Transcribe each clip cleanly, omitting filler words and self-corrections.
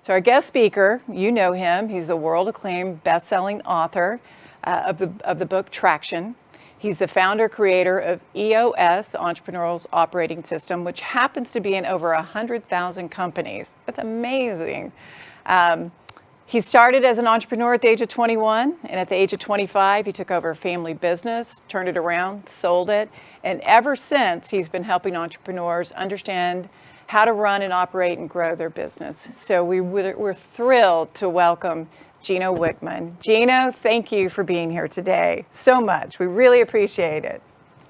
So our guest speaker, you know him. He's the world-acclaimed best-selling author of the book Traction. He's the founder, creator of EOS, the Entrepreneurial Operating System, which happens to be in over 100,000 companies. That's amazing. He started as an entrepreneur at the age of 21, and at the age of 25, he took over a family business, turned it around, sold it, and ever since, he's been helping entrepreneurs understand how to run and operate and grow their business. So we're thrilled to welcome Gino Wickman. Gino, thank you for being here today so much. We really appreciate it.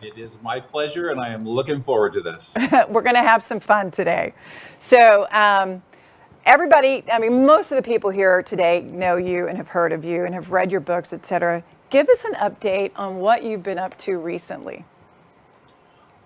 It is my pleasure, and I am looking forward to this. We're going to have some fun today. So everybody, most of the people here today know you and have heard of you and have read your books, etc. Give us an update on what you've been up to recently.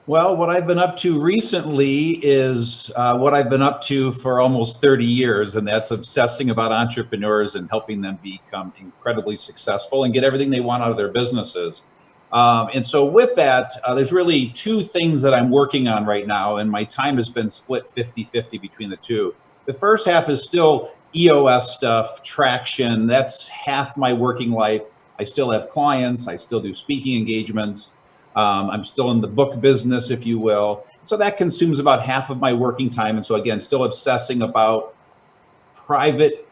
Well, what I've been up to recently is what I've been up to for almost 30 years, and that's obsessing about entrepreneurs and helping them become incredibly successful and get everything they want out of their businesses. And so with that, there's really two things that I'm working on right now, and my time has been split 50-50 between the two. The first half is still EOS stuff, Traction. That's half my working life. I still have clients. I still do speaking engagements. I'm still in the book business, if you will. So that consumes about half of my working time. And so again, still obsessing about private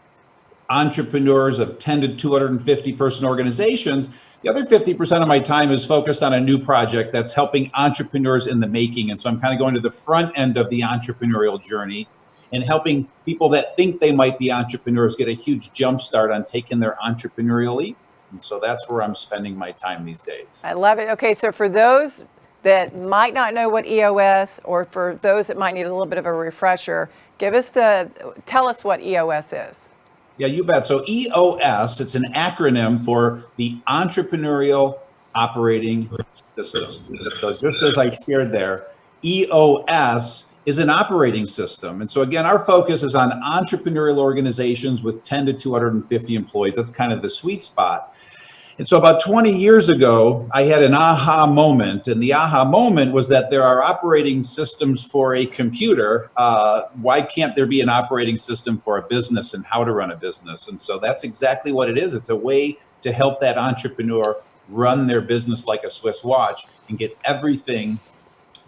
entrepreneurs of 10 to 250 person organizations. The other 50% of my time is focused on a new project that's helping entrepreneurs in the making. And so I'm kind of going to the front end of the entrepreneurial journey and helping people that think they might be entrepreneurs get a huge jump start on taking their entrepreneurial leap. And so that's where I'm spending my time these days. I love it. Okay, so for those that might not know what EOS, or for those that might need a little bit of a refresher, tell us what EOS is. Yeah, you bet. So EOS, it's an acronym for the Entrepreneurial Operating System. So just as I shared there, EOS is an operating system. And so again, our focus is on entrepreneurial organizations with 10 to 250 employees. That's kind of the sweet spot. And so about 20 years ago, I had an aha moment. And the aha moment was that there are operating systems for a computer. Why can't there be an operating system for a business and how to run a business? And so that's exactly what it is. It's a way to help that entrepreneur run their business like a Swiss watch and get everything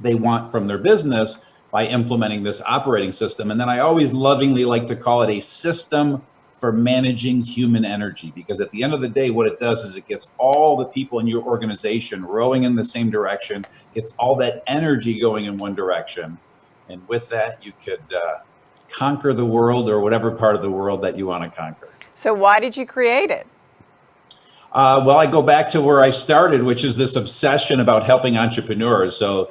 they want from their business by implementing this operating system. And then I always lovingly like to call it a system for managing human energy, because at the end of the day, what it does is it gets all the people in your organization rowing in the same direction. It's all that energy going in one direction. And with that, you could conquer the world, or whatever part of the world that you want to conquer. So why did you create it? Well, I go back to where I started, which is this obsession about helping entrepreneurs. So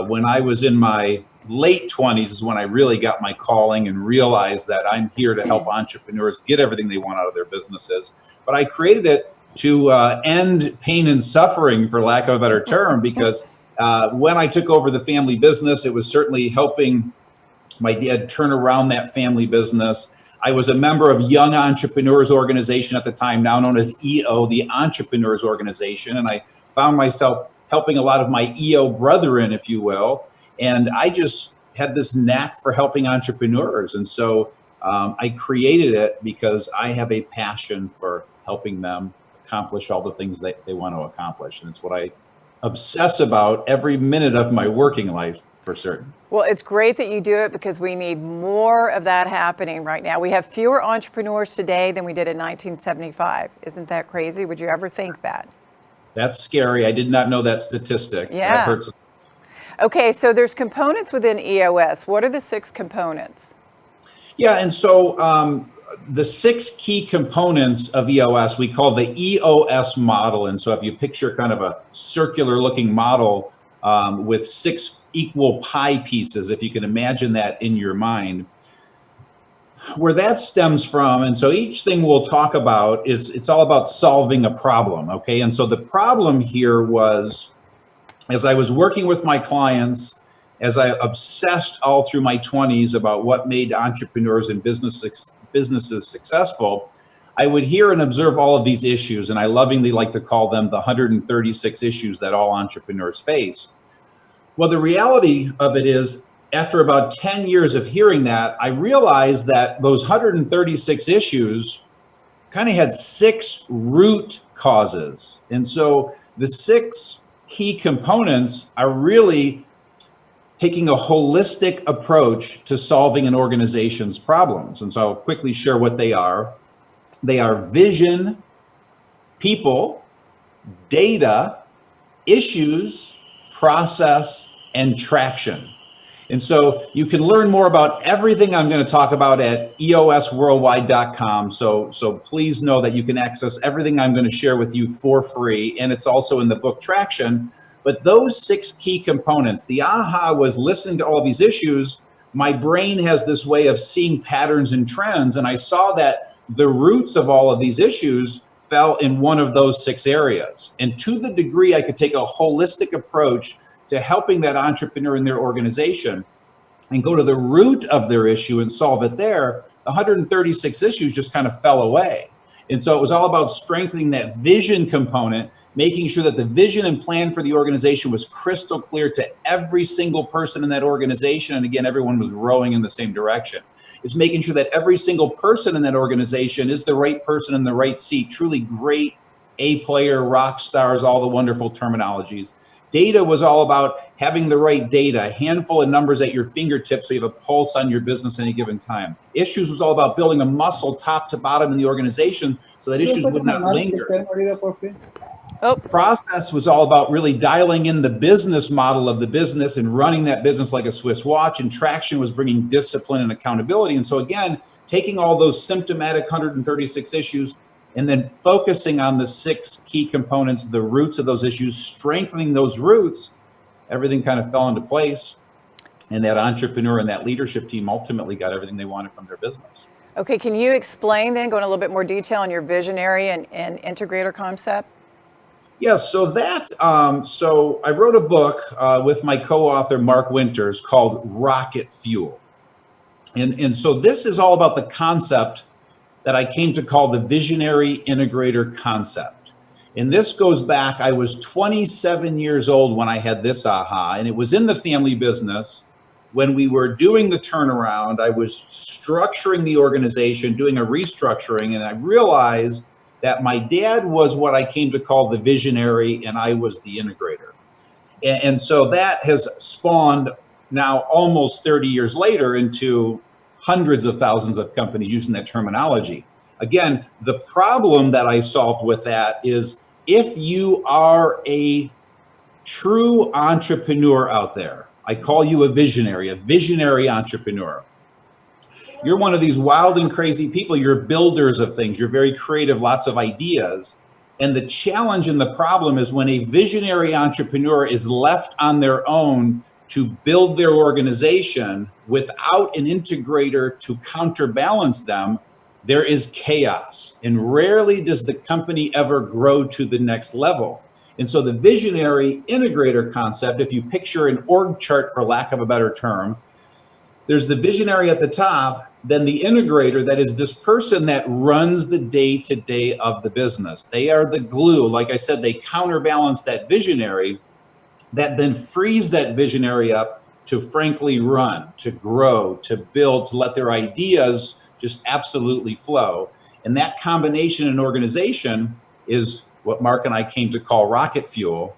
when I was in my late 20s is when I really got my calling and realized that I'm here to help entrepreneurs get everything they want out of their businesses. But I created it to end pain and suffering, for lack of a better term, because when I took over the family business, it was certainly helping my dad turn around that family business. I was a member of Young Entrepreneurs Organization at the time, now known as EO, the Entrepreneurs Organization. And I found myself helping a lot of my EO brethren, if you will. And I just had this knack for helping entrepreneurs. And so I created it because I have a passion for helping them accomplish all the things that they want to accomplish. And it's what I obsess about every minute of my working life, for certain. Well, it's great that you do it, because we need more of that happening right now. We have fewer entrepreneurs today than we did in 1975. Isn't that crazy? Would you ever think that? That's scary. I did not know that statistic. Yeah. That hurts. Okay, so there's components within EOS. What are the 6 components? Yeah, and so the 6 key components of EOS, we call the EOS model. And so if you picture kind of a circular looking model with 6 equal pie pieces, if you can imagine that in your mind, where that stems from. And so each thing we'll talk about it's all about solving a problem. Okay, and so the problem here was, as I was working with my clients, as I obsessed all through my 20s about what made entrepreneurs and businesses successful, I would hear and observe all of these issues, and I lovingly like to call them the 136 issues that all entrepreneurs face. Well, the reality of it is after about 10 years of hearing that, I realized that those 136 issues kind of had 6 root causes. And so the 6 key components are really taking a holistic approach to solving an organization's problems. And so I'll quickly share what they are. They are vision, people, data, issues, process, and traction. And so you can learn more about everything I'm going to talk about at eosworldwide.com. So please know that you can access everything I'm going to share with you for free. And it's also in the book Traction. But those 6 key components, the aha was listening to all these issues. My brain has this way of seeing patterns and trends. And I saw that the roots of all of these issues fell in one of those 6 areas. And to the degree I could take a holistic approach to helping that entrepreneur in their organization and go to the root of their issue and solve it there, the 136 issues just kind of fell away. And so it was all about strengthening that vision component, making sure that the vision and plan for the organization was crystal clear to every single person in that organization. And again, everyone was rowing in the same direction. It's making sure that every single person in that organization is the right person in the right seat, truly great A player, rock stars, all the wonderful terminologies. Data was all about having the right data, a handful of numbers at your fingertips so you have a pulse on your business at any given time. Issues was all about building a muscle top to bottom in the organization so that issues would not linger. Process was all about really dialing in the business model of the business and running that business like a Swiss watch. And traction was bringing discipline and accountability. And so again, taking all those symptomatic 136 issues and then focusing on the 6 key components, the roots of those issues, strengthening those roots, everything kind of fell into place. And that entrepreneur and that leadership team ultimately got everything they wanted from their business. Okay, can you explain then, go into a little bit more detail on your visionary and integrator concept? Yes, so I wrote a book with my co-author, Mark Winters, called Rocket Fuel. And so this is all about the concept that I came to call the visionary integrator concept. And this goes back, I was 27 years old when I had this aha, and it was in the family business. When we were doing the turnaround, I was structuring the organization, doing a restructuring, and I realized that my dad was what I came to call the visionary and I was the integrator. And so that has spawned now almost 30 years later into hundreds of thousands of companies using that terminology. Again, the problem that I solved with that is if you are a true entrepreneur out there, I call you a visionary entrepreneur. You're one of these wild and crazy people. You're builders of things. You're very creative, lots of ideas. And the challenge and the problem is when a visionary entrepreneur is left on their own to build their organization without an integrator to counterbalance them, there is chaos. And rarely does the company ever grow to the next level. And so the visionary integrator concept, if you picture an org chart, for lack of a better term, there's the visionary at the top, then the integrator, that is this person that runs the day-to-day of the business. They are the glue. Like I said, they counterbalance that visionary, that then frees that visionary up to frankly run, to grow, to build, to let their ideas just absolutely flow. And that combination in organization is what Mark and I came to call rocket fuel.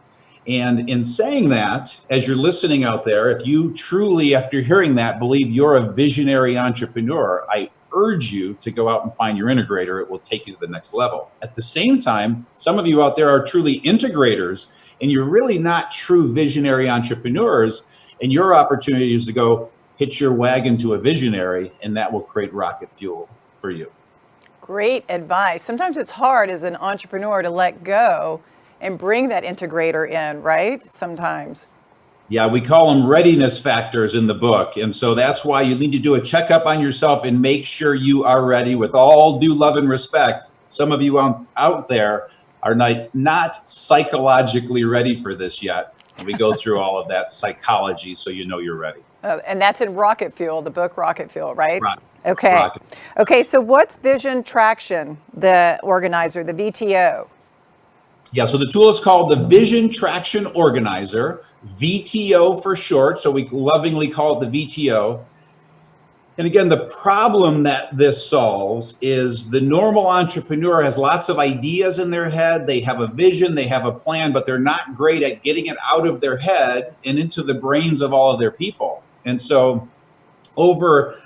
And in saying that, as you're listening out there, if you truly, after hearing that, believe you're a visionary entrepreneur, I urge you to go out and find your integrator. It will take you to the next level. At the same time, some of you out there are truly integrators, and you're really not true visionary entrepreneurs. And your opportunity is to go hitch your wagon to a visionary, and that will create rocket fuel for you. Great advice. Sometimes it's hard as an entrepreneur to let go and bring that integrator in, right? Sometimes. Yeah, we call them readiness factors in the book. And so that's why you need to do a checkup on yourself and make sure you are ready. With all due love and respect, some of you out there are not psychologically ready for this yet. And we go through all of that psychology so you know you're ready. And that's in Rocket Fuel, the book Rocket Fuel, right? Right. Okay. Rocket. Okay, so what's Vision Traction, the organizer, the VTO? Yeah, so the tool is called the Vision Traction Organizer, VTO for short. So we lovingly call it the VTO. And again, the problem that this solves is the normal entrepreneur has lots of ideas in their head. They have a vision, they have a plan, but they're not great at getting it out of their head and into the brains of all of their people. And so over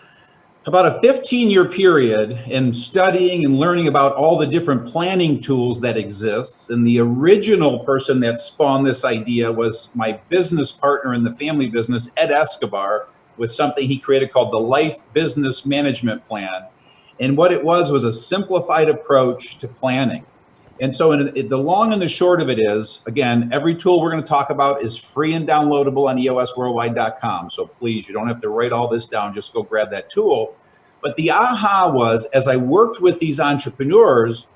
about a 15-year period in studying and learning about all the different planning tools that exist, and the original person that spawned this idea was my business partner in the family business, Ed Escobar, with something he created called the Life Business Management Plan. And what it was a simplified approach to planning. And so the long and the short of it is, again, every tool we're going to talk about is free and downloadable on eosworldwide.com. So please, you don't have to write all this down, just go grab that tool. But the aha was, as I worked with these entrepreneurs,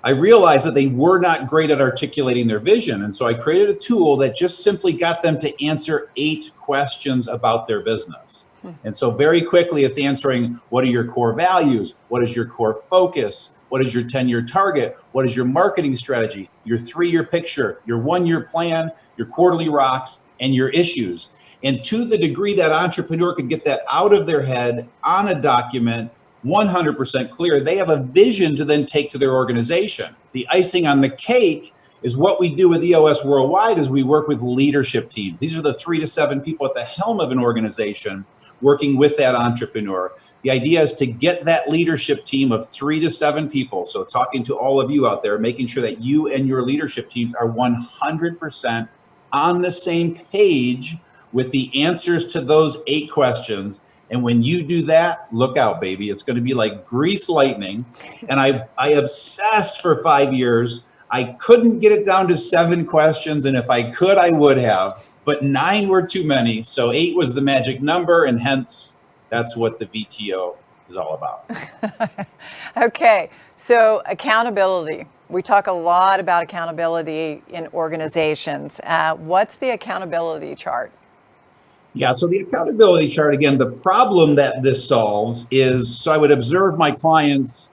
I realized that they were not great at articulating their vision. And so I created a tool that just simply got them to answer 8 questions about their business. And so very quickly, it's answering, what are your core values? What is your core focus? What is your 10-year target? What is your marketing strategy? Your 3-year picture, your 1-year plan, your quarterly rocks, and your issues. And to the degree that entrepreneur could get that out of their head on a document, 100% clear, they have a vision to then take to their organization. The icing on the cake is what we do with EOS Worldwide is we work with leadership teams. These are the 3 to 7 people at the helm of an organization working with that entrepreneur. The idea is to get that leadership team of 3 to 7 people. So talking to all of you out there, making sure that you and your leadership teams are 100% on the same page with the answers to those 8 questions. And when you do that, look out, baby. It's going to be like grease lightning. And I obsessed for 5 years. I couldn't get it down to 7 questions. And if I could, I would have. But 9 were too many. So 8 was the magic number. And hence, that's what the VTO is all about. Okay. So accountability. We talk a lot about accountability in organizations. What's the accountability chart? Yeah, so the accountability chart, again, the problem that this solves is, so I would observe my clients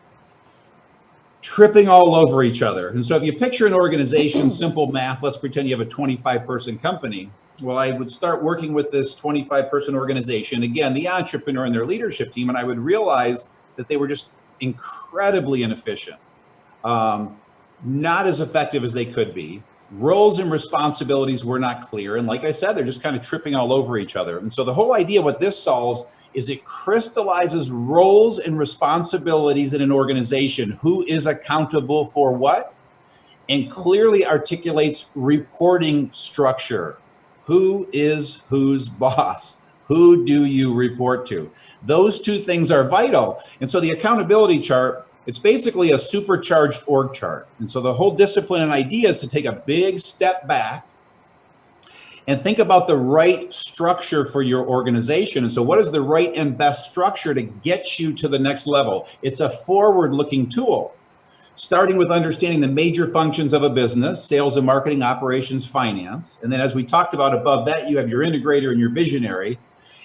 tripping all over each other. And so if you picture an organization, simple math, let's pretend you have a 25-person company. Well, I would start working with this 25-person organization, again, the entrepreneur and their leadership team, and I would realize that they were just incredibly inefficient, not as effective as they could be. Roles and responsibilities were not clear. And like I said, they're just kind of tripping all over each other. And so the whole idea, what this solves is it crystallizes roles and responsibilities in an organization. Who is accountable for what? And clearly articulates reporting structure. Who is whose boss? Who do you report to? Those 2 things are vital. And so the accountability chart, it's basically a supercharged org chart. And so the whole discipline and idea is to take a big step back and think about the right structure for your organization. And so what is the right and best structure to get you to the next level? It's a forward-looking tool, starting with understanding the major functions of a business: sales and marketing, operations, finance. And then as we talked about above that, you have your integrator and your visionary.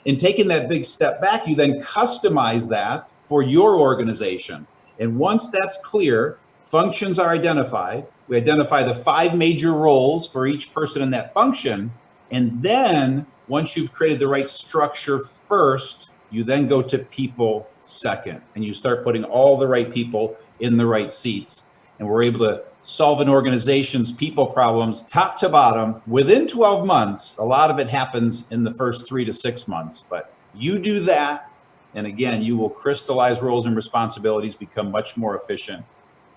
In taking that big step back, you then customize that for your organization. And once that's clear, functions are identified. We identify the 5 major roles for each person in that function. And then once you've created the right structure first, you then go to people second. And you start putting all the right people in the right seats. And we're able to solve an organization's people problems top to bottom within 12 months. A lot of it happens in the first 3 to 6 months. But you do that, and again, you will crystallize roles and responsibilities, become much more efficient,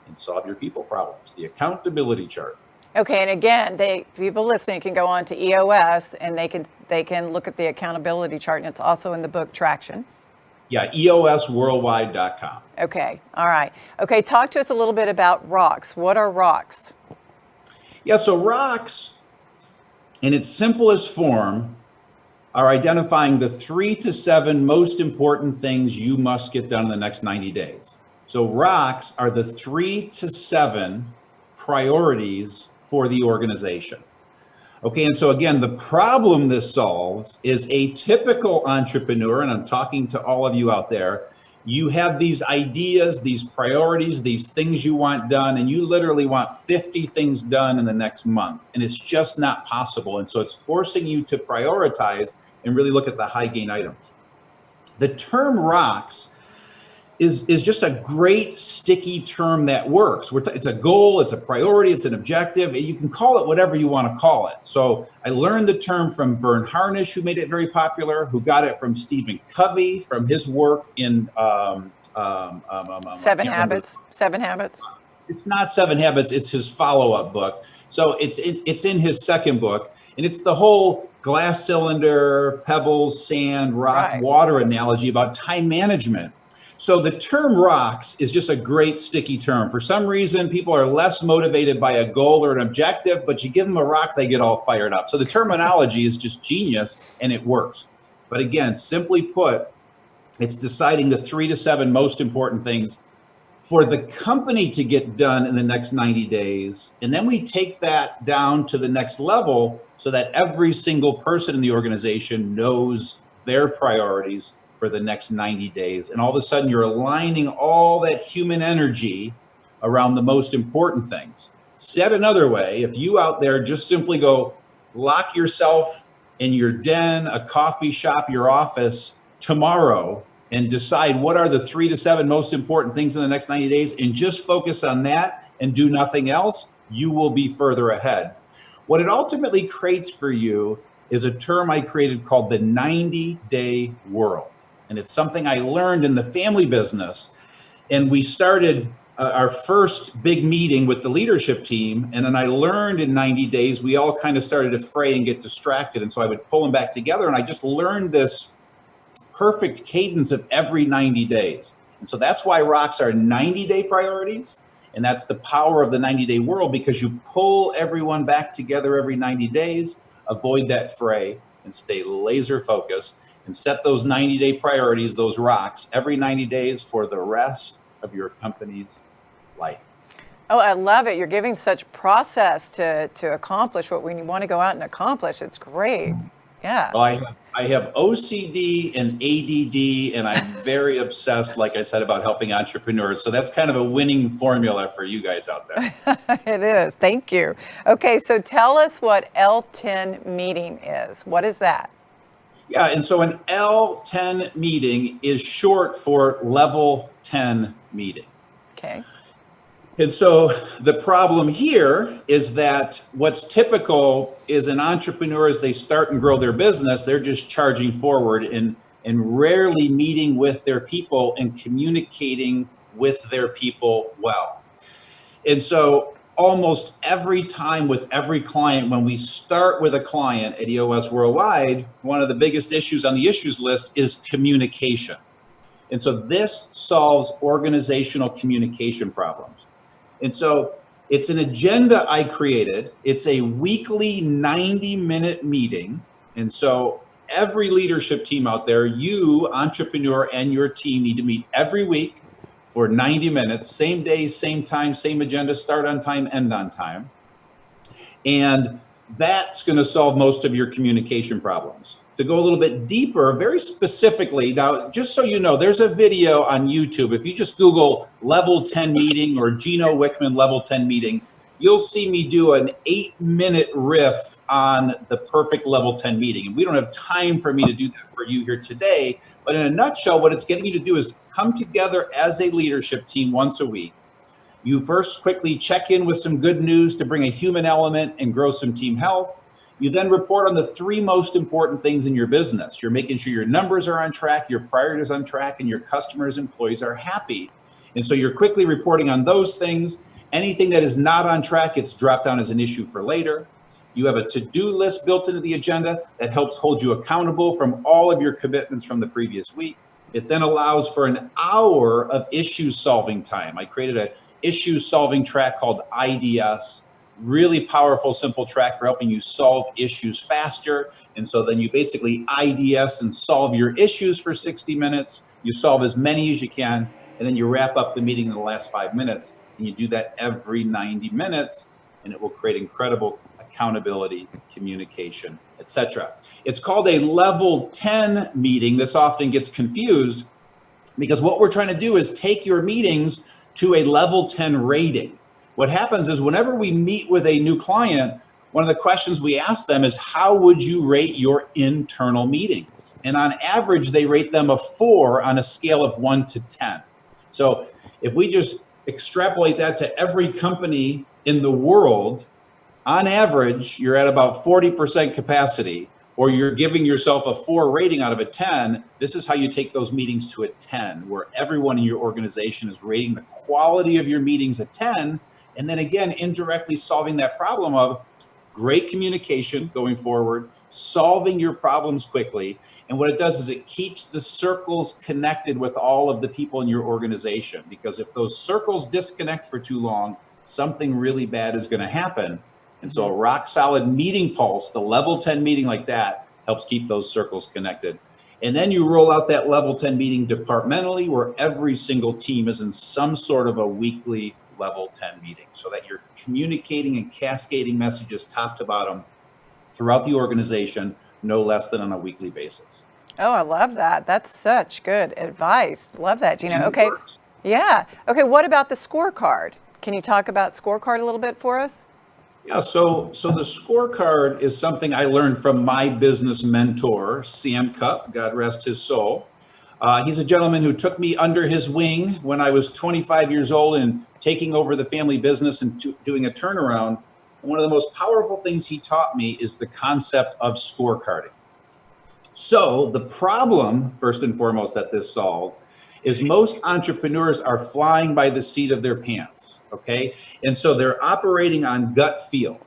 and solve your people problems. The accountability chart. Okay, and again, people listening can go on to EOS and they can look at the accountability chart, and it's also in the book Traction. Yeah, EOSworldwide.com. Okay, all right. Okay, talk to us a little bit about rocks. What are rocks? Yeah, so rocks, in its simplest form, are identifying the 3 to 7 most important things you must get done in the next 90 days. So rocks are the 3 to 7 priorities for the organization. Okay, and so again, the problem this solves is a typical entrepreneur, and I'm talking to all of you out there, You have these ideas, these priorities, these things you want done, and you literally want 50 things done in the next month, and it's just not possible. And so it's forcing you to prioritize and really look at the high gain items. The term rocks is just a great sticky term that works. It's a goal, it's a priority, it's an objective. You can call it whatever you want to call it. So I learned the term from Vern Harnish, who made it very popular, who got it from Stephen Covey from his work in Seven Habits. It's not Seven Habits, it's his follow-up book. So it's in his second book, and it's the whole glass cylinder, pebbles, sand, rock, water analogy about time management. So the term rocks is just a great sticky term. For some reason, people are less motivated by a goal or an objective, but you give them a rock, they get all fired up. So the terminology is just genius, and it works. But again, simply put, it's deciding the 3 to 7 most important things for the company to get done in the next 90 days. And then we take that down to the next level so that every single person in the organization knows their priorities for the next 90 days. And all of a sudden you're aligning all that human energy around the most important things. Said another way, if you out there just simply go lock yourself in your den, a coffee shop, your office tomorrow, and decide what are the 3 to 7 most important things in the next 90 days and just focus on that and do nothing else, you will be further ahead. What it ultimately creates for you is a term I created called the 90-day world. And it's something I learned in the family business. And we started our first big meeting with the leadership team. And then I learned in 90 days, we all kind of started to fray and get distracted. And so I would pull them back together. And I just learned this perfect cadence of every 90 days. And so that's why rocks are 90-day priorities. And that's the power of the 90-day world, because you pull everyone back together every 90 days, avoid that fray, and stay laser focused, and set those 90-day priorities, those rocks, every 90 days for the rest of your company's life. Oh, I love it. You're giving such process to accomplish what we want to go out and accomplish. It's great. Yeah. Well, I have OCD and ADD, and I'm very obsessed, like I said, about helping entrepreneurs. So that's kind of a winning formula for you guys out there. It is. Thank you. Okay, so tell us what L10 Meeting is. What is that? Yeah, and so an L10 meeting is short for level 10 meeting. Okay. And so the problem here is that what's typical is an entrepreneur, as they start and grow their business, they're just charging forward and rarely meeting with their people and communicating with their people well. And so almost every time with every client, when we start with a client at EOS Worldwide, one of the biggest issues on the issues list is communication. And so this solves organizational communication problems. And so it's an agenda I created. It's a weekly 90-minute meeting. And so every leadership team out there, you, entrepreneur, and your team need to meet every week for 90 minutes, same day, same time, same agenda, start on time, end on time. And that's going to solve most of your communication problems. To go a little bit deeper, very specifically, now, just so you know, there's a video on YouTube. If you just Google level 10 meeting or Gino Wickman level 10 meeting, you'll see me do an 8-minute riff on the perfect level 10 meeting. And we don't have time for me to do that for you here today. But in a nutshell, what it's getting you to do is come together as a leadership team once a week. You first quickly check in with some good news to bring a human element and grow some team health. You then report on the 3 most important things in your business. You're making sure your numbers are on track, your priorities on track, and your customers, employees are happy. And so you're quickly reporting on those things. Anything that is not on track, it's dropped down as an issue for later. You have a to-do list built into the agenda that helps hold you accountable from all of your commitments from the previous week. It then allows for an hour of issue solving time. I created an issue solving track called IDS. Really powerful, simple track for helping you solve issues faster. And so then you basically IDS and solve your issues for 60 minutes. You solve as many as you can, and then you wrap up the meeting in the last 5 minutes. And you do that every 90 minutes, and it will create incredible accountability, communication, etc. It's called a level 10 meeting. This often gets confused. Because what we're trying to do is take your meetings to a level 10 rating. What happens is whenever we meet with a new client, one of the questions we ask them is, how would you rate your internal meetings? And on average, they rate them a 4 on a scale of 1 to 10. So if we just extrapolate that to every company in the world, on average, you're at about 40% capacity, or you're giving yourself a 4 rating out of a 10. This is how you take those meetings to a 10, where everyone in your organization is rating the quality of your meetings a 10. And then again, indirectly solving that problem of great communication going forward, solving your problems quickly. And what it does is it keeps the circles connected with all of the people in your organization. Because if those circles disconnect for too long, something really bad is going to happen. And so a rock solid meeting pulse, the level 10 meeting like that, helps keep those circles connected. And then you roll out that level 10 meeting departmentally, where every single team is in some sort of a weekly level 10 meeting, so that you're communicating and cascading messages top to bottom throughout the organization, no less than on a weekly basis. Oh, I love that. That's such good advice. Love that, Gino. Okay. Yeah. Okay. What about the scorecard? Can you talk about scorecard a little bit for us? Yeah, so the scorecard is something I learned from my business mentor, Sam Cupp, God rest his soul. He's a gentleman who took me under his wing when I was 25 years old and taking over the family business and doing a turnaround. And one of the most powerful things he taught me is the concept of scorecarding. So the problem, first and foremost, that this solves is most entrepreneurs are flying by the seat of their pants, okay? And so they're operating on gut feel.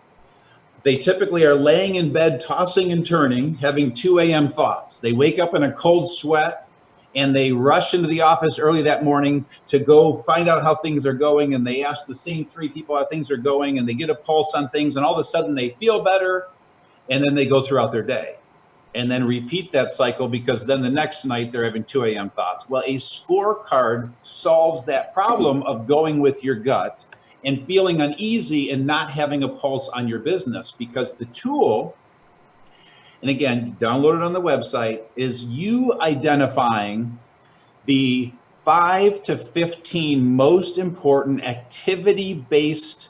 They typically are laying in bed, tossing and turning, having 2 a.m. thoughts. They wake up in a cold sweat and they rush into the office early that morning to go find out how things are going. And they ask the same 3 people how things are going, and they get a pulse on things, and all of a sudden they feel better, and then they go throughout their day. And then repeat that cycle, because then the next night they're having 2 a.m. thoughts. Well, a scorecard solves that problem of going with your gut and feeling uneasy and not having a pulse on your business, because the tool, and again, download it on the website, is you identifying the 5 to 15 most important activity-based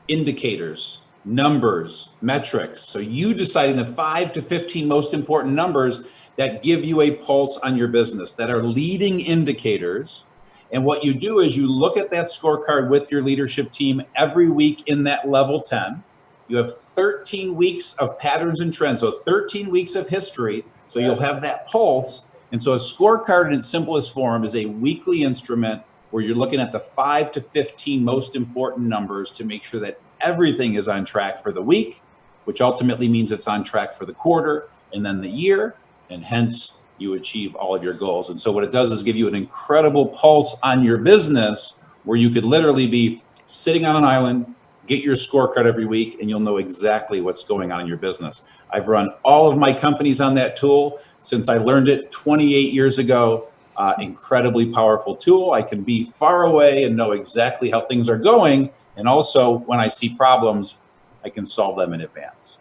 indicators, numbers, metrics. So you deciding the 5 to 15 most important numbers that give you a pulse on your business, that are leading indicators. And what you do is you look at that scorecard with your leadership team every week in that level 10. You have 13 weeks of patterns and trends, so 13 weeks of history. So you'll have that pulse. And so a scorecard in its simplest form is a weekly instrument where you're looking at the 5 to 15 most important numbers to make sure that everything is on track for the week, which ultimately means it's on track for the quarter and then the year, and hence you achieve all of your goals. And so what it does is give you an incredible pulse on your business, where you could literally be sitting on an island, get your scorecard every week, and you'll know exactly what's going on in your business. I've run all of my companies on that tool since I learned it 28 years ago. Incredibly powerful tool. I can be far away and know exactly how things are going. And also, when I see problems, I can solve them in advance.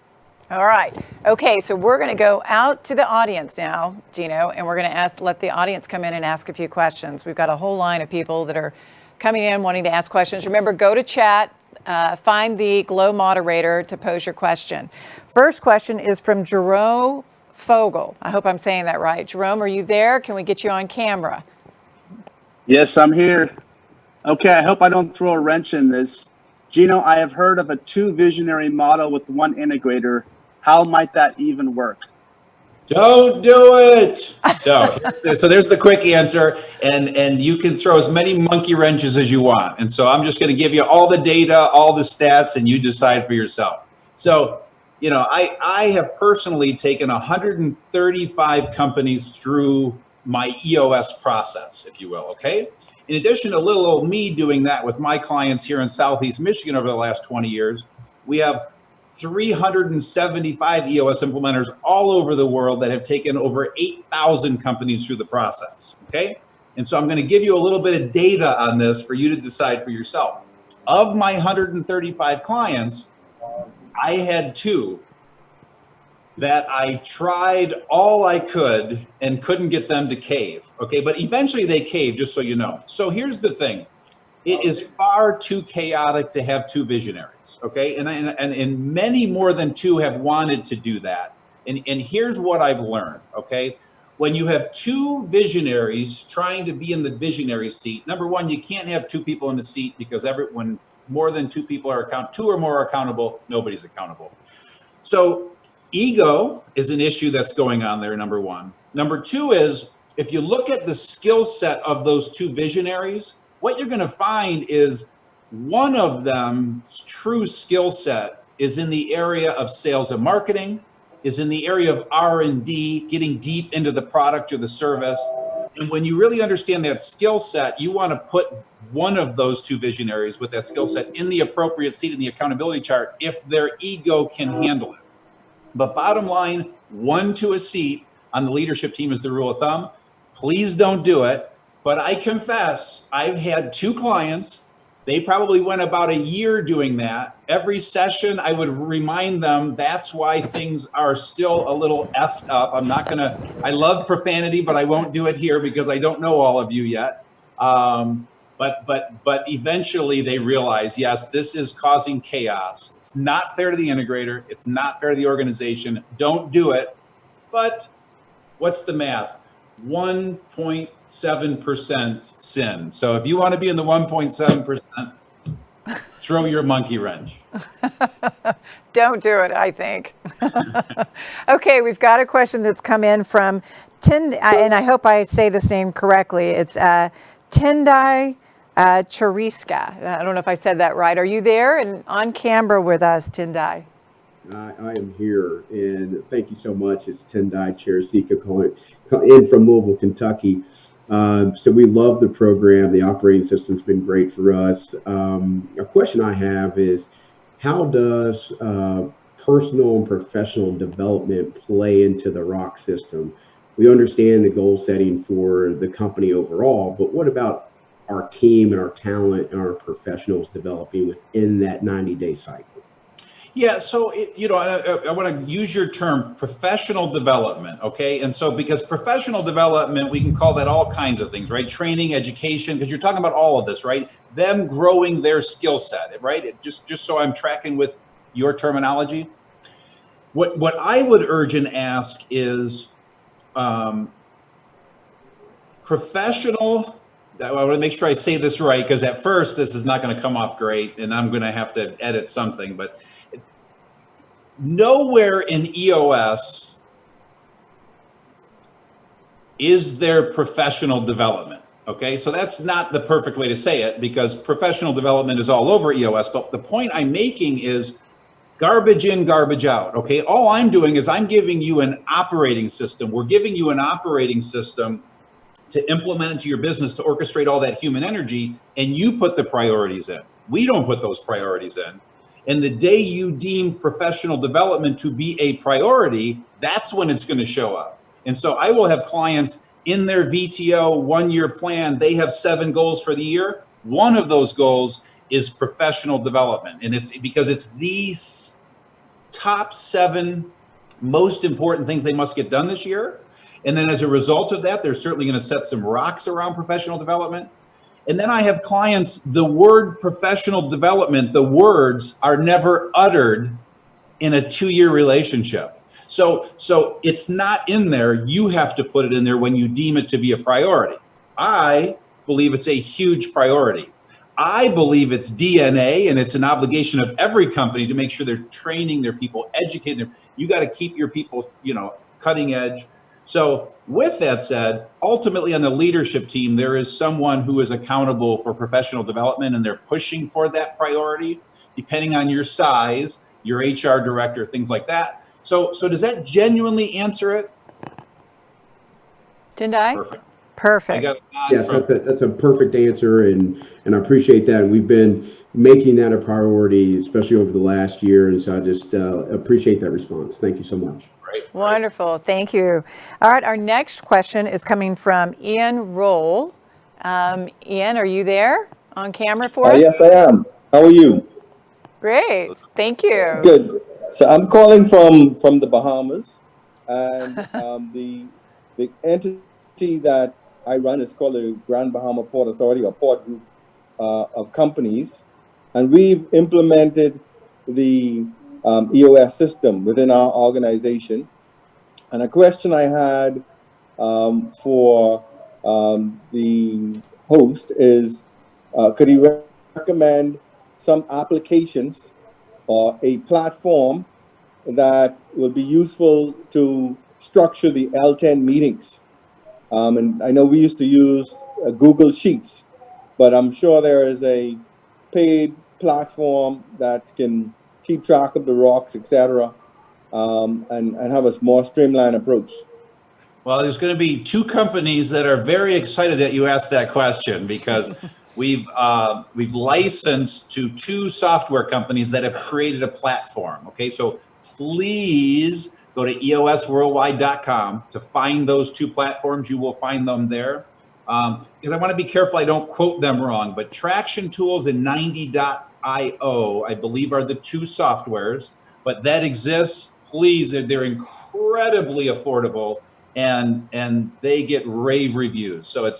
All right. Okay, so we're going to go out to the audience now, Gino, and we're going to let the audience come in and ask a few questions. We've got a whole line of people that are coming in wanting to ask questions. Remember, go to chat, find the Glow moderator to pose your question. First question is from Jerome Fogel. I hope I'm saying that right. Jerome, are you there? Can we get you on camera? Yes, I'm here. Okay, I hope I don't throw a wrench in this. Gino, I have heard of a 2 visionary model with 1 integrator. How might that even work? Don't do it. So there's the quick answer, and you can throw as many monkey wrenches as you want. And so I'm just going to give you all the data, all the stats, and you decide for yourself. So, you know, I have personally taken 135 companies through my EOS process, if you will, okay? In addition to little old me doing that with my clients here in Southeast Michigan over the last 20 years, we have 375 EOS implementers all over the world that have taken over 8,000 companies through the process, okay? And so I'm going to give you a little bit of data on this for you to decide for yourself. Of my 135 clients, I had 2 that I tried all I could and couldn't get them to cave. Okay, but eventually they caved, just so you know. So here's the thing. It is far too chaotic to have two visionaries, okay? And many more than two have wanted to do that. And here's what I've learned, okay? When you have two visionaries trying to be in the visionary seat, number one, you can't have two people in the seat because when more than two people are two or more are accountable, nobody's accountable. So ego is an issue that's going on there, number one. Number two is, if you look at the skill set of those two visionaries, what you're going to find is one of them's true skill set is in the area of sales and marketing, is in the area of R&D, getting deep into the product or the service. And when you really understand that skill set, you want to put one of those two visionaries with that skill set in the appropriate seat in the accountability chart if their ego can handle it. But bottom line, 1 to a seat on the leadership team is the rule of thumb. Please don't do it. But I confess, I've had 2 clients. They probably went about a year doing that. Every session, I would remind them that's why things are still a little effed up. I love profanity, but I won't do it here because I don't know all of you yet. But eventually they realize, yes, this is causing chaos. It's not fair to the integrator. It's not fair to the organization. Don't do it. But what's the math? 1.7% sin. So if you want to be in the 1.7%, throw your monkey wrench. Don't do it, I think. Okay, we've got a question that's come in from and I hope I say this name correctly. It's Tendai Chariska. I don't know if I said that right. Are you there and on camera with us, Tendai? I am here, and thank you so much. It's Tendai Chariska calling in from Louisville, Kentucky. So we love the program. The operating system's been great for us. A question I have is, how does personal and professional development play into the ROC system? We understand the goal setting for the company overall, but what about our team and our talent and our professionals developing within that 90-day cycle? Yeah, so I want to use your term, professional development, okay? And so because professional development, we can call that all kinds of things, right? Training, education, because you're talking about all of this, right? Them growing their skill set, right? Just so I'm tracking with your terminology. What I would urge and ask is professional. I want to make sure I say this right, because at first this is not going to come off great, and I'm going to have to edit something, but nowhere in EOS is there professional development. Okay, so that's not the perfect way to say it, because professional development is all over EOS. But the point I'm making is garbage in, garbage out. Okay, all I'm doing is I'm giving you an operating system. We're giving you an operating system to implement into your business, to orchestrate all that human energy, and you put the priorities in. We don't put those priorities in. And the day you deem professional development to be a priority, that's when it's going to show up. And so I will have clients in their VTO 1-year plan. They have 7 goals for the year. One of those goals is professional development. And it's because it's these top 7 most important things they must get done this year. And then as a result of that, they're certainly going to set some rocks around professional development. And then I have clients, the word professional development, the words are never uttered in a 2-year relationship. So it's not in there. You have to put it in there when you deem it to be a priority. I believe it's a huge priority. I believe it's DNA, and it's an obligation of every company to make sure they're training their people, educating them. You got to keep your people, cutting edge. So with that said, ultimately on the leadership team, there is someone who is accountable for professional development, and they're pushing for that priority, depending on your size, your HR director, things like that. So does that genuinely answer it? Tendai? Perfect. Yes, that's a perfect answer, and I appreciate that. And we've been making that a priority, especially over the last year. And so I just appreciate that response. Thank you so much. Wonderful. Thank you. All right. Our next question is coming from Ian Roll. Ian, are you there on camera for us? Yes, I am. How are you? Great. Thank you. Good. So I'm calling from the Bahamas, and the entity that I run is called the Grand Bahama Port Authority, or Port Group of companies, and we've implemented the EOS system within our organization. And a question I had for the host is, could he recommend some applications or a platform that would be useful to structure the L10 meetings? And I know we used to use Google Sheets, but I'm sure there is a paid platform that can keep track of the rocks, etc., and have a more streamlined approach. Well, there's going to be two companies that are very excited that you asked that question, because we've licensed to two software companies that have created a platform. Okay, so please go to eosworldwide.com to find those two platforms. You will find them there. Because I want to be careful I don't quote them wrong, but Traction Tools and 90.io, I believe, are the two softwares, but that exists. Please, they're incredibly affordable, and they get rave reviews. So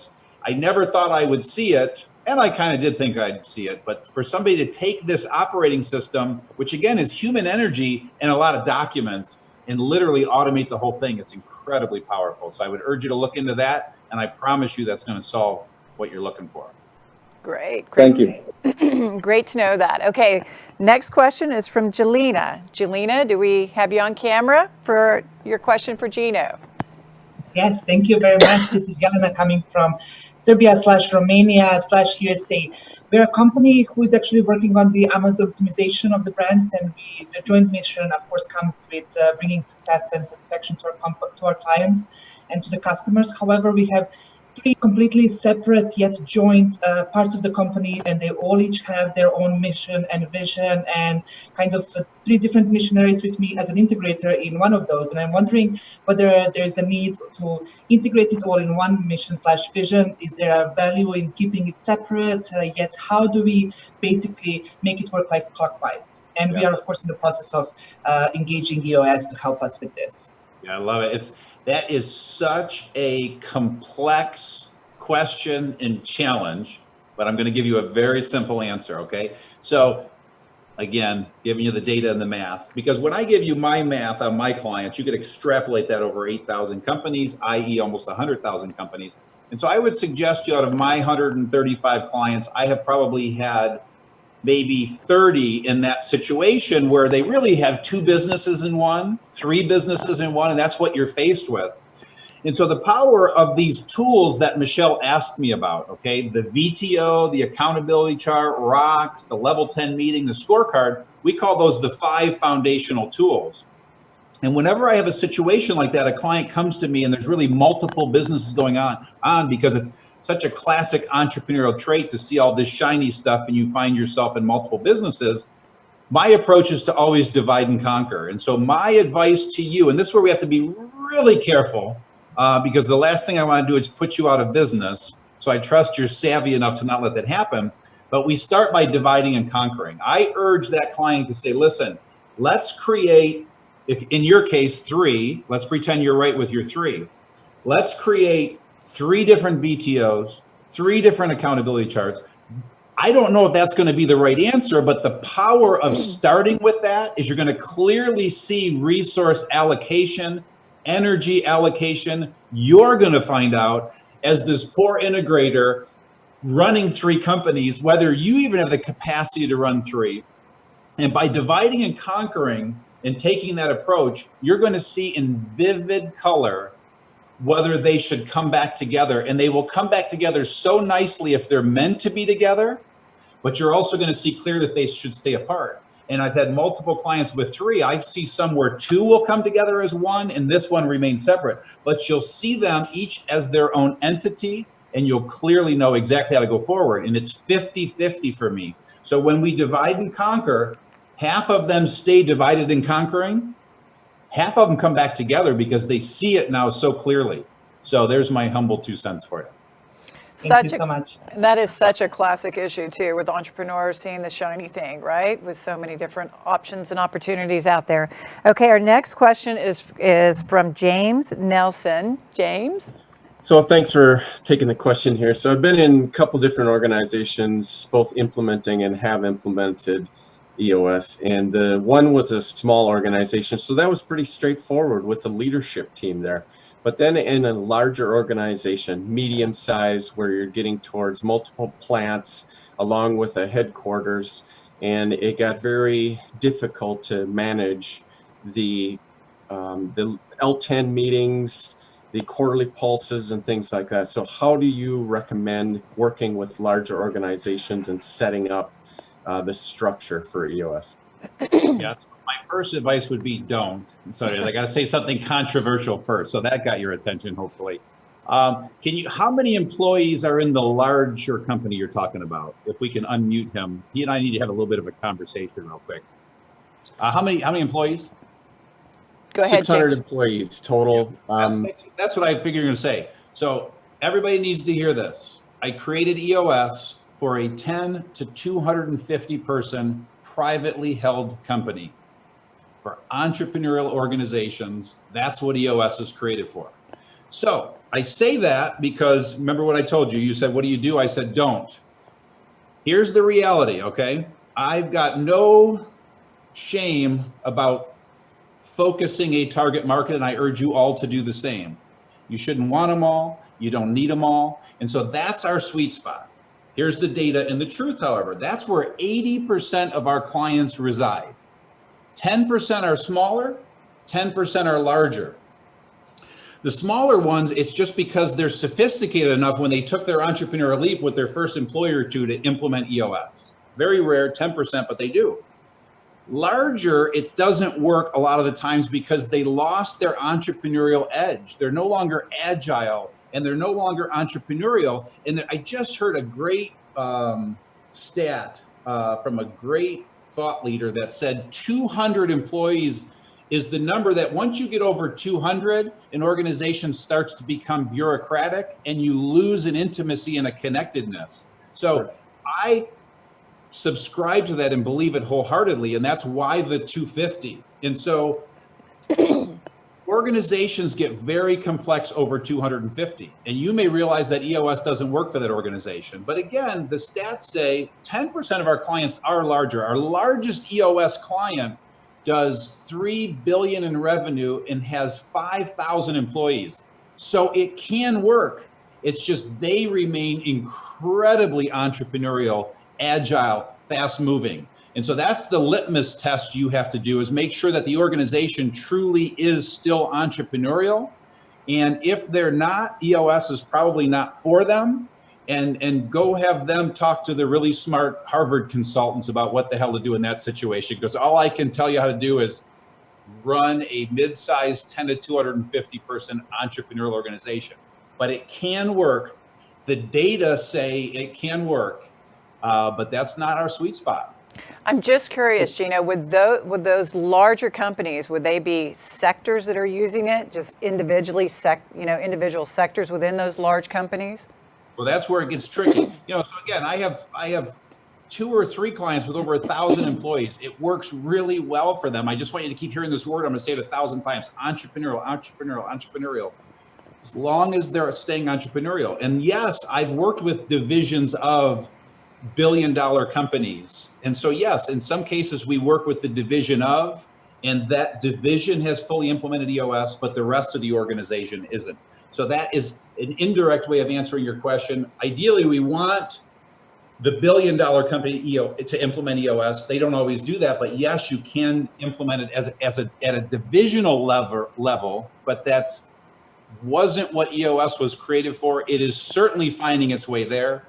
I never thought I would see it, and I kind of did think I'd see it, but for somebody to take this operating system, which again is human energy and a lot of documents, and literally automate the whole thing, it's incredibly powerful. So I would urge you to look into that, and I promise you that's going to solve what you're looking for. Great. Thank you. Great to know that. Okay, next question is from Jelena. Jelena, do we have you on camera for your question for Gino? Yes, thank you very much. This is Jelena coming from Serbia/Romania/USA. We're a company who is actually working on the Amazon optimization of the brands, and the joint mission, of course, comes with bringing success and satisfaction to our clients and to the customers. However, we have three completely separate yet joint parts of the company, and they all each have their own mission and vision, and kind of three different missionaries with me as an integrator in one of those. And I'm wondering whether there's a need to integrate it all in one mission/vision. Is there a value in keeping it separate? Yet how do we basically make it work like clockwise? And we are, of course, in the process of engaging EOS to help us with this. Yeah, I love it. That is such a complex question and challenge, but I'm going to give you a very simple answer, okay? So again, giving you the data and the math, because when I give you my math on my clients, you could extrapolate that over 8,000 companies, i.e. almost 100,000 companies. And so I would suggest you, out of my 135 clients, I have probably had maybe 30 in that situation where they really have two businesses in one, three businesses in one, and that's what you're faced with. And so the power of these tools that Michelle asked me about, okay, the VTO, the accountability chart, Rocks, the level 10 meeting, the scorecard, we call those the 5 foundational tools. And whenever I have a situation like that, a client comes to me and there's really multiple businesses going on because it's such a classic entrepreneurial trait to see all this shiny stuff and you find yourself in multiple businesses. My approach is to always divide and conquer. And so my advice to you, and this is where we have to be really careful, because the last thing I want to do is put you out of business. So I trust you're savvy enough to not let that happen. But we start by dividing and conquering. I urge that client to say, listen, let's create, if in your case, 3, let's pretend you're right with your 3. Let's create 3 different VTOs, 3 different accountability charts. I don't know if that's going to be the right answer, but the power of starting with that is you're going to clearly see resource allocation, energy allocation. You're going to find out, as this poor integrator running 3 companies, whether you even have the capacity to run 3. And by dividing and conquering and taking that approach, you're going to see in vivid color whether they should come back together. And they will come back together so nicely if they're meant to be together, but you're also going to see clear that they should stay apart. And I've had multiple clients with 3. I see some where 2 will come together as one and this one remains separate, but you'll see them each as their own entity and you'll clearly know exactly how to go forward. And it's 50-50 for me. So when we divide and conquer, half of them stay divided and conquering, half of them come back together because they see it now so clearly. So there's my humble 2 cents for you. Thank you so much. That is such a classic issue too, with entrepreneurs seeing the shiny thing, right? With so many different options and opportunities out there. Okay, our next question is from James Nelson. James? So thanks for taking the question here. So I've been in a couple different organizations, both implementing and have implemented EOS, and the one with a small organization. So that was pretty straightforward with the leadership team there. But then in a larger organization, medium size, where you're getting towards multiple plants along with a headquarters, and it got very difficult to manage the L10 meetings, the quarterly pulses and things like that. So how do you recommend working with larger organizations and setting up the structure for EOS? Yeah, my first advice would be don't. Sorry, I got to say something controversial first. So that got your attention, hopefully. How many employees are in the larger company you're talking about? If we can unmute him, he and I need to have a little bit of a conversation real quick. How many employees? Go ahead, 600 James. employees total. That's what I figured you're going to say. So everybody needs to hear this. I created EOS for a 10 to 250 person privately held company. For entrepreneurial organizations, that's what EOS is created for. So I say that because remember what I told you. You said, what do you do? I said, don't. Here's the reality, okay? I've got no shame about focusing a target market, and I urge you all to do the same. You shouldn't want them all. You don't need them all. And so that's our sweet spot. Here's the data and the truth, however. That's where 80% of our clients reside. 10% are smaller, 10% are larger. The smaller ones, it's just because they're sophisticated enough when they took their entrepreneurial leap with their first employer or two to implement EOS. Very rare, 10%, but they do. Larger, it doesn't work a lot of the times because they lost their entrepreneurial edge. They're no longer agile and they're no longer entrepreneurial. And I just heard a great stat from a great thought leader that said 200 employees is the number that once you get over 200, an organization starts to become bureaucratic and you lose an intimacy and a connectedness. So I subscribe to that and believe it wholeheartedly, and that's why the 250. And so organizations get very complex over 250, and you may realize that EOS doesn't work for that organization. But again, the stats say 10% of our clients are larger. Our largest EOS client does $3 billion in revenue and has 5,000 employees. So it can work. It's just they remain incredibly entrepreneurial, agile, fast moving. And so that's the litmus test you have to do, is make sure that the organization truly is still entrepreneurial. And if they're not, EOS is probably not for them. And go have them talk to the really smart Harvard consultants about what the hell to do in that situation. Because all I can tell you how to do is run a mid-sized 10 to 250 person entrepreneurial organization. But it can work. The data say it can work, but that's not our sweet spot. I'm just curious, Gino, would those larger companies, would they be sectors that are using it, just individually, individual sectors within those large companies? Well, that's where it gets tricky. So again, I have 2 or 3 clients with over 1,000 employees. It works really well for them. I just want you to keep hearing this word. I'm going to say it 1,000 times: entrepreneurial, entrepreneurial, entrepreneurial. As long as they're staying entrepreneurial. And yes, I've worked with divisions of billion-dollar companies. And so yes, in some cases we work with the division of, and that division has fully implemented EOS, but the rest of the organization isn't. So that is an indirect way of answering your question. Ideally, we want the billion-dollar company to implement EOS. They don't always do that, but yes, you can implement it at a divisional level, but that's wasn't what EOS was created for. It is certainly finding its way there,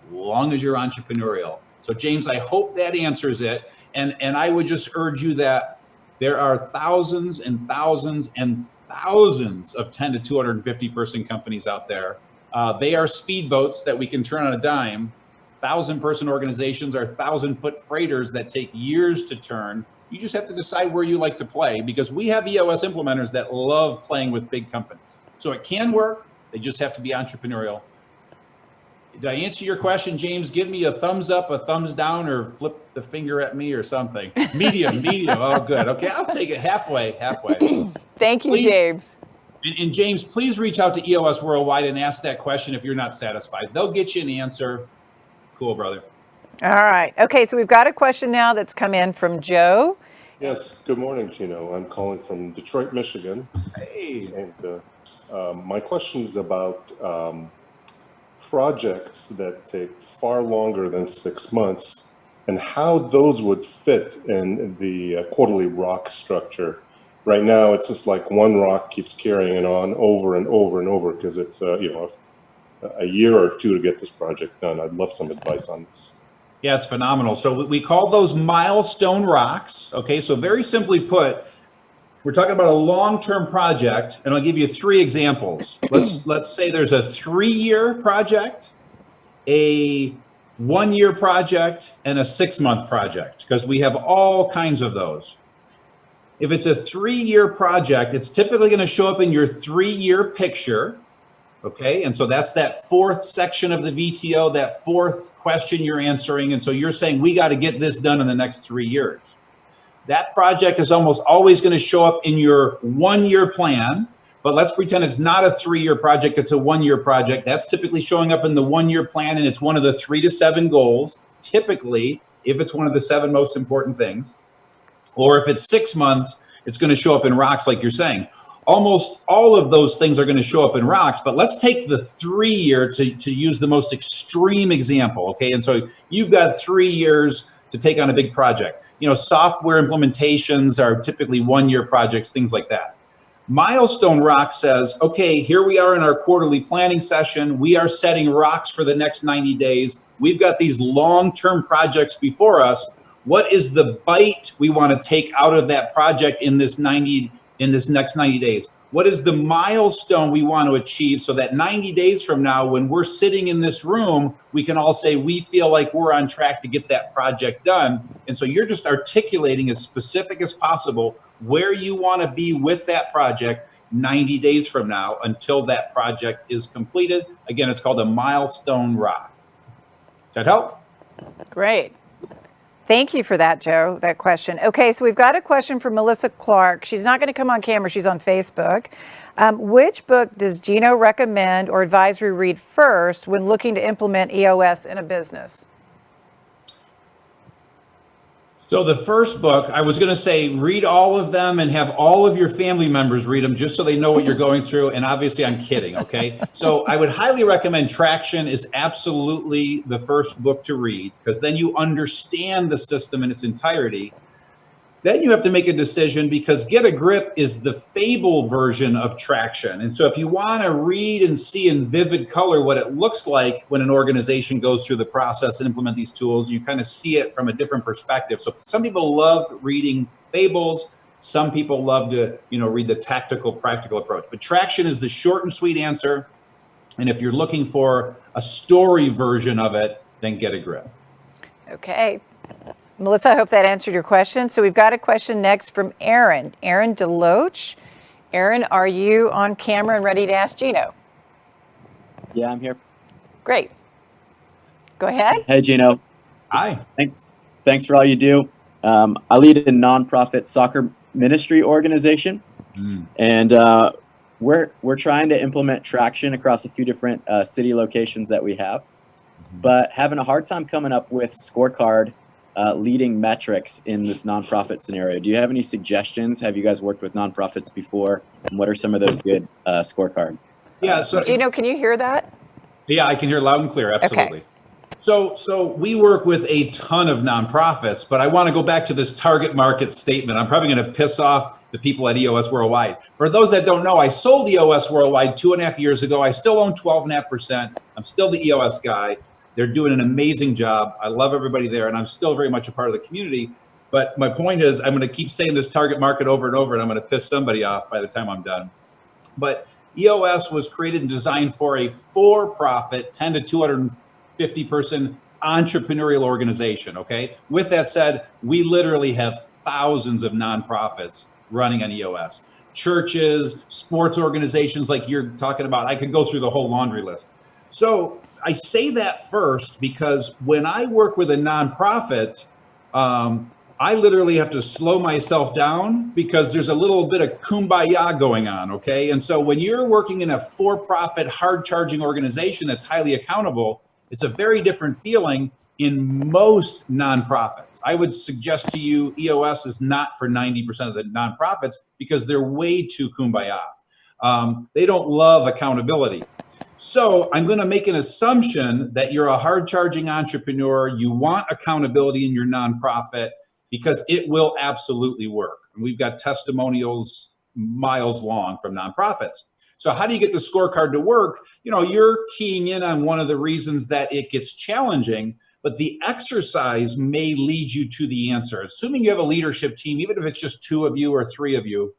as long as you're entrepreneurial. So James, I hope that answers it. And I would just urge you that there are thousands and thousands and thousands of 10 to 250 person companies out there. They are speedboats that we can turn on a dime. 1,000-person organizations are 1,000-foot freighters that take years to turn. You just have to decide where you like to play, because we have EOS implementers that love playing with big companies. So it can work. They just have to be entrepreneurial. Did I answer your question, James? Give me a thumbs up, a thumbs down, or flip the finger at me or something. Medium. Oh, good. Okay, I'll take it halfway. Thank you, Please. James. And James, please reach out to EOS Worldwide and ask that question if you're not satisfied. They'll get you an answer. Cool, brother. All right. Okay, so we've got a question now that's come in from Joe. Yes, good morning, Gino. I'm calling from Detroit, Michigan. Hey. And my question is about projects that take far longer than 6 months and how those would fit in the quarterly rock structure. Right now, it's just like one rock keeps carrying it on over and over and over because it's a year or two to get this project done. I'd love some advice on this. Yeah, it's phenomenal. So we call those milestone rocks. Okay, so very simply put, we're talking about a long-term project, and I'll give you 3 examples. Let's say there's a 3-year project, a 1-year project, and a 6-month project, because we have all kinds of those. If it's a 3-year project, it's typically going to show up in your 3-year picture. Okay, and so that's that 4th section of the VTO, that 4th question you're answering. And so you're saying, we got to get this done in the next 3 years. That project is almost always going to show up in your 1-year plan, but let's pretend it's not a 3-year project, it's a 1-year project. That's typically showing up in the 1-year plan, and it's one of the 3 to 7 goals, typically, if it's one of the 7 most important things. Or if it's 6 months, it's going to show up in rocks, like you're saying. Almost all of those things are going to show up in rocks, but let's take the 3-year to use the most extreme example, okay? And so you've got 3 years to take on a big project. You know, software implementations are typically 1-year projects, things like that. Milestone Rock says, okay, here we are in our quarterly planning session. We are setting rocks for the next 90 days. We've got these long-term projects before us. What is the bite we want to take out of that project in this next 90 days? What is the milestone we want to achieve so that 90 days from now, when we're sitting in this room, we can all say we feel like we're on track to get that project done. And so you're just articulating as specific as possible where you want to be with that project 90 days from now until that project is completed. Again, it's called a milestone rock. Does that help? Great. Thank you for that, Joe, that question. Okay, so we've got a question from Melissa Clark. She's not going to come on camera. She's on Facebook. Which book does Gino recommend or advise we read first when looking to implement EOS in a business? So the first book, I was going to say, read all of them and have all of your family members read them just so they know what you're going through. And obviously I'm kidding. Okay. So I would highly recommend Traction is absolutely the first book to read, because then you understand the system in its entirety. Then you have to make a decision, because Get a Grip is the fable version of Traction. And so if you want to read and see in vivid color what it looks like when an organization goes through the process and implement these tools, you kind of see it from a different perspective. So some people love reading fables. Some people love to, read the tactical, practical approach. But Traction is the short and sweet answer. And if you're looking for a story version of it, then Get a Grip. Okay. Melissa, I hope that answered your question. So we've got a question next from Aaron. Aaron Deloach. Aaron, are you on camera and ready to ask Gino? Yeah, I'm here. Great. Go ahead. Hey, Gino. Hi. Thanks for all you do. I lead a nonprofit soccer ministry organization, and we're trying to implement Traction across a few different city locations that we have, but having a hard time coming up with Scorecard leading metrics in this nonprofit scenario. Do you have any suggestions? Have you guys worked with nonprofits before? And what are some of those good Scorecard? Yeah. So Gino, can you hear that? Yeah, I can hear loud and clear. Absolutely. Okay. So we work with a ton of nonprofits, but I want to go back to this target market statement. I'm probably going to piss off the people at EOS Worldwide. For those that don't know, I sold EOS Worldwide 2.5 years ago. I still own 12.5%. I'm still the EOS guy. They're doing an amazing job. I love everybody there, and I'm still very much a part of the community. But my point is, I'm going to keep saying this target market over and over, and I'm going to piss somebody off by the time I'm done. But EOS was created and designed for a for-profit 10 to 250 person entrepreneurial organization, okay? With that said, we literally have thousands of nonprofits running on EOS. Churches, sports organizations like you're talking about. I could go through the whole laundry list. So I say that first because when I work with a nonprofit, I literally have to slow myself down because there's a little bit of kumbaya going on, okay? And so when you're working in a for-profit, hard-charging organization that's highly accountable, it's a very different feeling in most nonprofits. I would suggest to you EOS is not for 90% of the nonprofits because they're way too kumbaya. They don't love accountability. So I'm going to make an assumption that you're a hard-charging entrepreneur. You want accountability in your nonprofit because it will absolutely work. And we've got testimonials miles long from nonprofits. So how do you get the scorecard to work? You know, you're keying in on one of the reasons that it gets challenging, but the exercise may lead you to the answer. Assuming you have a leadership team, even if it's just 2 of you or 3 of you,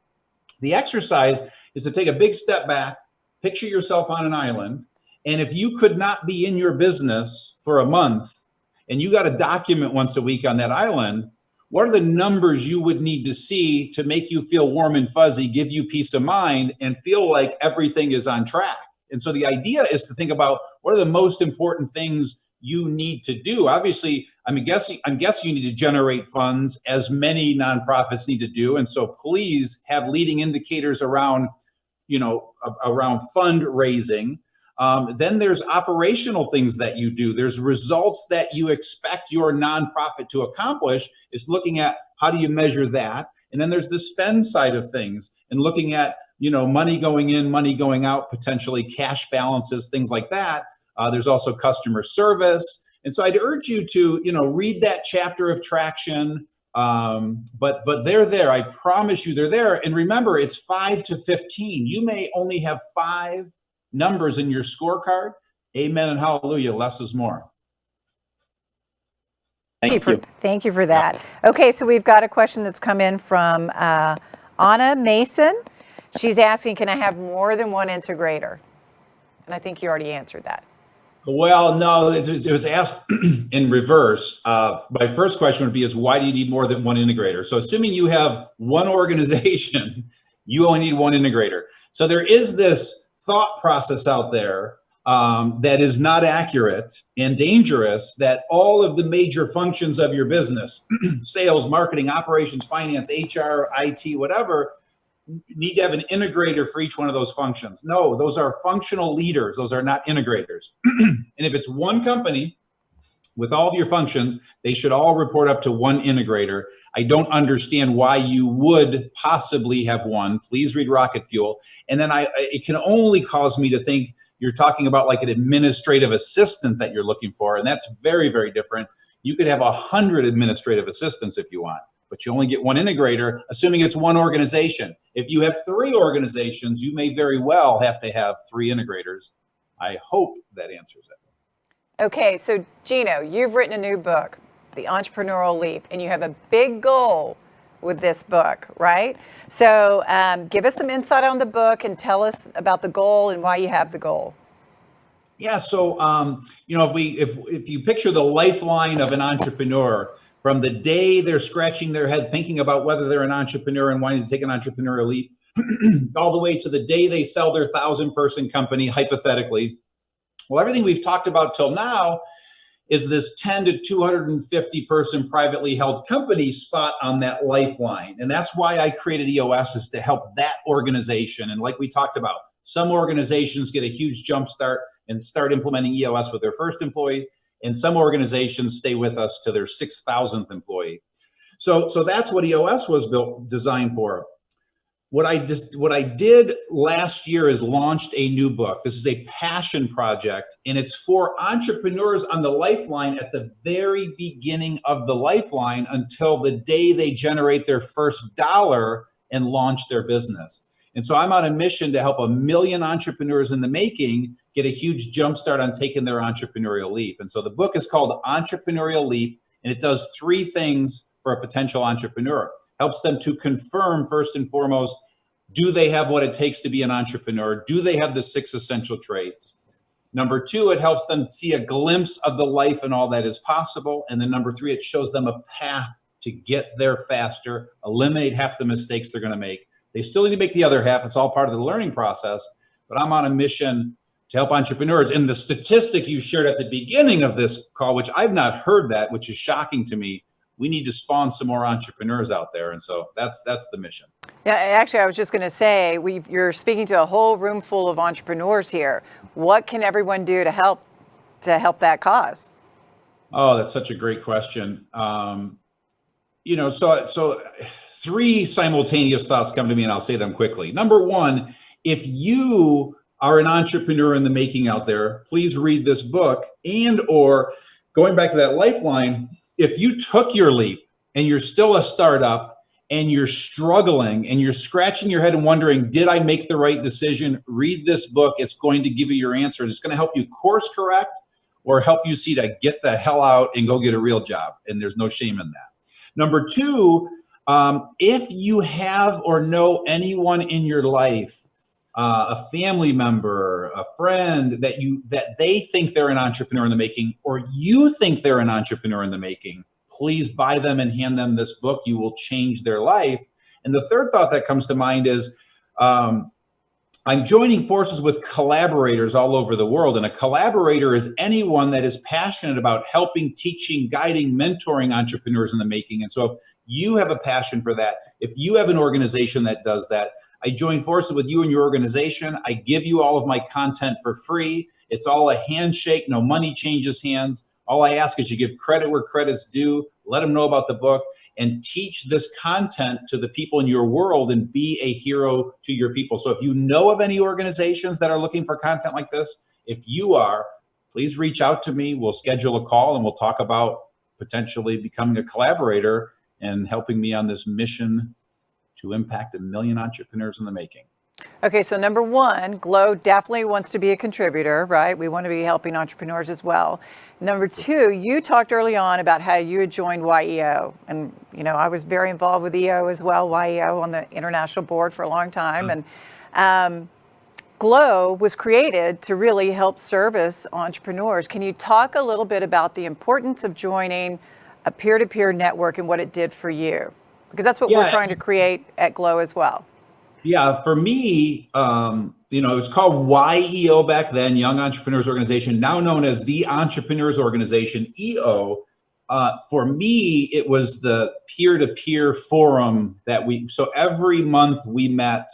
the exercise is to take a big step back, picture yourself on an island, and if you could not be in your business for a month and you got a document once a week on that island, what are the numbers you would need to see to make you feel warm and fuzzy, give you peace of mind, and feel like everything is on track? And so the idea is to think about what are the most important things you need to do. Obviously, I'm guessing you need to generate funds, as many nonprofits need to do. And so please have leading indicators around, you know, around fundraising. Then there's operational things that you do. There's results that you expect your nonprofit to accomplish. It's looking at how do you measure that. And then there's the spend side of things and looking at, you know, money going in, money going out, potentially cash balances, things like that. There's also customer service. And so I'd urge you to, you know, read that chapter of Traction. But they're there. I promise you they're there. And remember, it's 5 to 15. You may only have 5 numbers in your scorecard. Amen and hallelujah. Less is more. Thank you. Thank you for that. Okay, so we've got a question that's come in from Anna Mason. She's asking, can I have more than one integrator? And I think you already answered that. Well, no, it was asked in reverse. My first question would be is why do you need more than one integrator? So assuming you have one organization, you only need one integrator. So there is this thought process out there that is not accurate and dangerous, that all of the major functions of your business, sales, marketing, operations, finance, HR, IT, whatever, need to have an integrator for each one of those functions. No, those are functional leaders. Those are not integrators. And if it's one company with all of your functions, they should all report up to one integrator. I don't understand why you would possibly have one. Please read Rocket Fuel. And then it can only cause me to think you're talking about like an administrative assistant that you're looking for. And that's very, very different. You could have 100 administrative assistants if you want, but you only get one integrator, assuming it's one organization. If you have 3 organizations, you may very well have to have 3 integrators. I hope that answers it. Okay, so Gino, you've written a new book, The Entrepreneurial Leap, and you have a big goal with this book, right? So give us some insight on the book and tell us about the goal and why you have the goal. Yeah, so you know, if you picture the lifeline of an entrepreneur, from the day they're scratching their head thinking about whether they're an entrepreneur and wanting to take an entrepreneurial leap, all the way to the day they sell their 1,000-person company, hypothetically. Well, everything we've talked about till now is this 10 to 250 person privately held company spot on that lifeline. And that's why I created EOS, is to help that organization. And like we talked about, some organizations get a huge jump start and start implementing EOS with their first employees, and some organizations stay with us to their 6,000th employee. So that's what EOS was designed for. What I did last year is launched a new book. This is a passion project, and it's for entrepreneurs on the lifeline at the very beginning of the lifeline until the day they generate their first dollar and launch their business. And so I'm on a mission to help 1 million entrepreneurs in the making get a huge jumpstart on taking their entrepreneurial leap. And so the book is called Entrepreneurial Leap, and it does 3 things for a potential entrepreneur. Helps them to confirm, first and foremost, do they have what it takes to be an entrepreneur? Do they have the 6 essential traits? Number 2, it helps them see a glimpse of the life and all that is possible. And then number 3, it shows them a path to get there faster, eliminate half the mistakes they're going to make. They still need to make the other half. It's all part of the learning process. But I'm on a mission to help entrepreneurs. And the statistic you shared at the beginning of this call, which I've not heard that, which is shocking to me, we need to spawn some more entrepreneurs out there. And so that's the mission. Yeah, actually, I was just going to say, you're speaking to a whole room full of entrepreneurs here. What can everyone do to help that cause? Oh, that's such a great question. So three simultaneous thoughts come to me, and I'll say them quickly. Number one, if you are an entrepreneur in the making out there, please read this book. And or going back to that lifeline, if you took your leap and you're still a startup and you're struggling and you're scratching your head and wondering, did I make the right decision? Read this book. It's going to give you your answers. It's going to help you course correct or help you see to get the hell out and go get a real job. And there's no shame in that. Number two, if you have or know anyone in your life, a family member, a friend that they think they're an entrepreneur in the making, or you think they're an entrepreneur in the making, please buy them and hand them this book. You will change their life. And the third thought that comes to mind is I'm joining forces with collaborators all over the world. And a collaborator is anyone that is passionate about helping, teaching, guiding, mentoring entrepreneurs in the making. And so if you have a passion for that, if you have an organization that does that, I join forces with you and your organization. I give you all of my content for free. It's all a handshake. No money changes hands. All I ask is you give credit where credit's due, let them know about the book, and teach this content to the people in your world and be a hero to your people. So if you know of any organizations that are looking for content like this, if you are, please reach out to me. We'll schedule a call and we'll talk about potentially becoming a collaborator and helping me on this mission to impact 1 million entrepreneurs in the making. Okay, so number one, Glow definitely wants to be a contributor, right? We want to be helping entrepreneurs as well. Number two, you talked early on about how you had joined YEO. And, I was very involved with EO as well, YEO on the international board for a long time. And Glow was created to really help service entrepreneurs. Can you talk a little bit about the importance of joining a peer-to-peer network and what it did for you? Because that's what we're trying to create at Glow as well. Yeah, for me, it was called YEO back then, Young Entrepreneurs Organization, now known as the Entrepreneurs Organization, EO. For me, it was the peer-to-peer forum so every month we met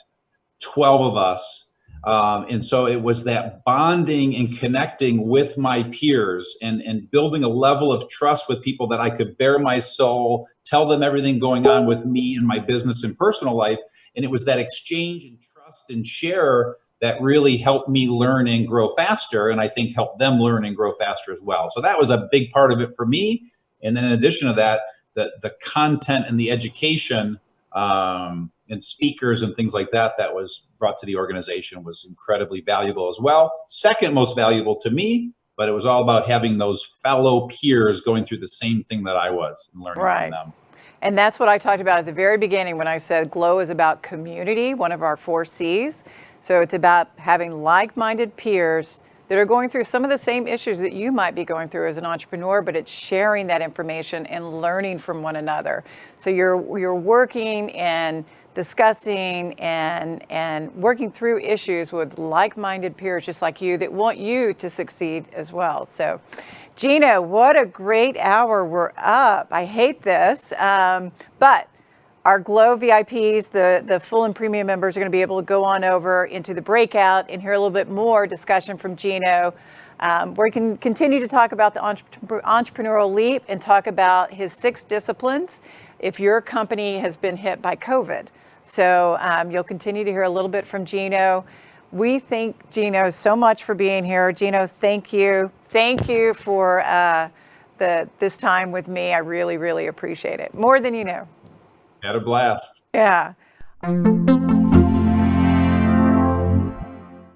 12 of us. And so it was that bonding and connecting with my peers and building a level of trust with people that I could bare my soul, tell them everything going on with me in my business and personal life. And it was that exchange and trust and share that really helped me learn and grow faster. And I think helped them learn and grow faster as well. So that was a big part of it for me. And then in addition to that, the content and the education and speakers and things like that was brought to the organization was incredibly valuable as well. Second most valuable to me, but it was all about having those fellow peers going through the same thing that I was and learning from them. And that's what I talked about at the very beginning when I said Glow is about community, one of our 4 C's. So it's about having like-minded peers that are going through some of the same issues that you might be going through as an entrepreneur, but it's sharing that information and learning from one another. So you're working and discussing and working through issues with like-minded peers just like you that want you to succeed as well. So Gino, what a great hour. We're up. I hate this, but our Glow VIPs, the full and premium members, are going to be able to go on over into the breakout and hear a little bit more discussion from Gino, where we can continue to talk about the entrepreneurial leap and talk about his 6 disciplines if your company has been hit by COVID. So you'll continue to hear a little bit from Gino. We thank Gino so much for being here. Gino, thank you. Thank you for this time with me. I really, really appreciate it. More than you know. Had a blast. Yeah.